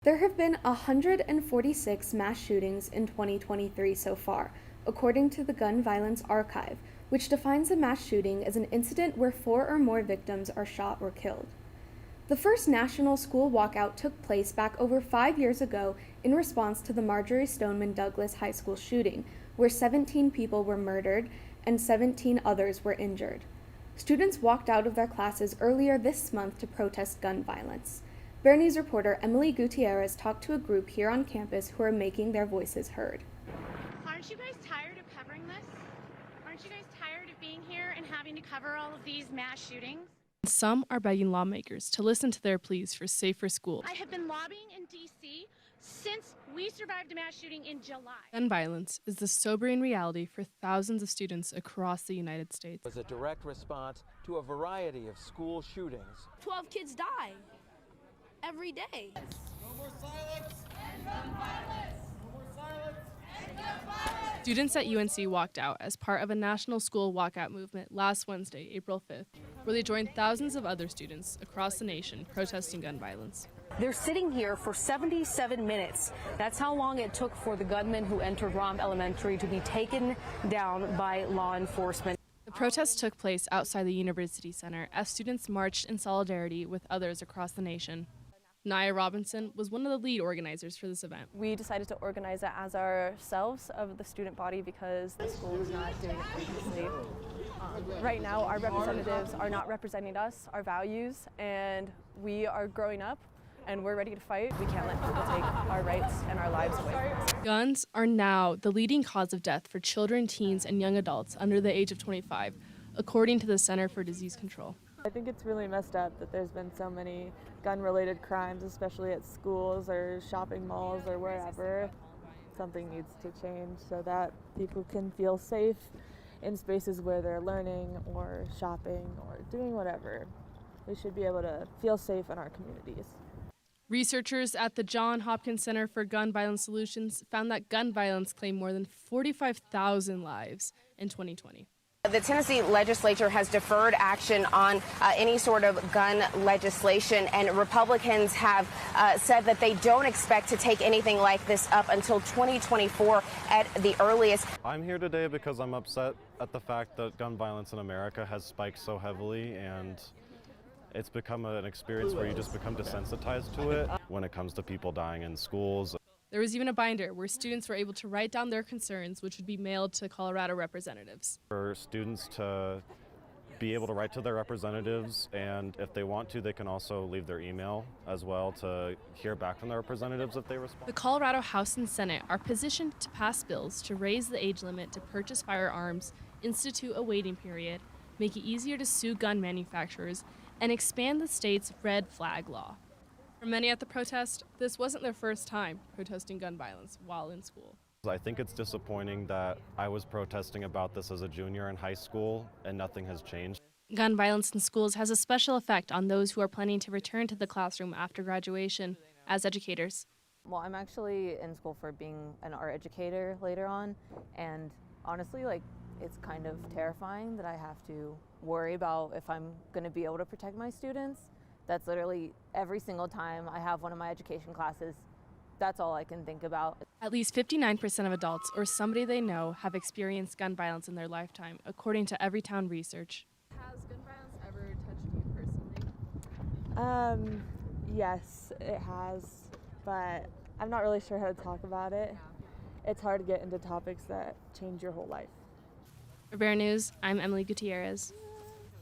There have been 146 mass shootings in 2023 so far, according to the Gun Violence Archive, which defines a mass shooting as an incident where 4 or more victims are shot or killed. The first national school walkout took place back over 5 years ago in response to the Marjory Stoneman Douglas High School shooting, where 17 people were murdered and 17 others were injured. Students walked out of their classes earlier this month to protest gun violence. Bear News reporter Emily Gutierrez talked to a group here on campus who are making their voices heard. Aren't you guys tired of covering this? Aren't you guys tired of being here and having to cover all of these mass shootings? Some are begging lawmakers to listen to their pleas for safer schools. I have been lobbying in D.C. since we survived a mass shooting in July. Gun violence is the sobering reality for thousands of students across the United States. It was a direct response to a variety of school shootings. 12 kids die every day. No more silence! End gun violence! No more silence! End gun violence! Students at UNC walked out as part of a national school walkout movement last Wednesday, April 5th, where they joined thousands of other students across the nation protesting gun violence. They're sitting here for 77 minutes. That's how long it took for the gunman who entered Rom Elementary to be taken down by law enforcement. The protest took place outside the University Center as students marched in solidarity with others across the nation. Naya Robinson was one of the lead organizers for this event. We decided to organize it as ourselves of the student body because the school was not doing it previously. Right now, our representatives are not representing us, our values, and we are growing up and we're ready to fight. We can't let people take our rights and our lives away from us. Guns are now the leading cause of death for children, teens, and young adults under the age of 25, according to the Center for Disease Control. I think it's really messed up that there's been so many gun-related crimes, especially at schools or shopping malls or wherever. Something needs to change so that people can feel safe in spaces where they're learning or shopping or doing whatever. We should be able to feel safe in our communities. Researchers at the Johns Hopkins Center for Gun Violence Solutions found that gun violence claimed more than 45,000 lives in 2020. The Tennessee legislature has deferred action on any sort of gun legislation, and Republicans have said that they don't expect to take anything like this up until 2024 at the earliest. I'm here today because I'm upset at the fact that gun violence in America has spiked so heavily, and it's become an experience where you just become desensitized to it when it comes to people dying in schools. There was even a binder where students were able to write down their concerns, which would be mailed to Colorado representatives. For students to be able to write to their representatives, and if they want to, they can also leave their email as well to hear back from their representatives if they respond. The Colorado House and Senate are positioned to pass bills to raise the age limit to purchase firearms, institute a waiting period, make it easier to sue gun manufacturers, and expand the state's red flag law. For many at the protest, this wasn't their first time protesting gun violence while in school. I think it's disappointing that I was protesting about this as a junior in high school and nothing has changed. Gun violence in schools has a special effect on those who are planning to return to the classroom after graduation as educators. Well, I'm actually in school for being an art educator later on, and honestly, it's kind of terrifying that I have to worry about if I'm going to be able to protect my students. That's literally every single time I have one of my education classes, that's all I can think about. At least 59% of adults or somebody they know have experienced gun violence in their lifetime, according to Everytown research. Has gun violence ever touched you personally? Yes, it has, but I'm not really sure how to talk about it. It's hard to get into topics that change your whole life. For Bear News, I'm Emily Gutierrez.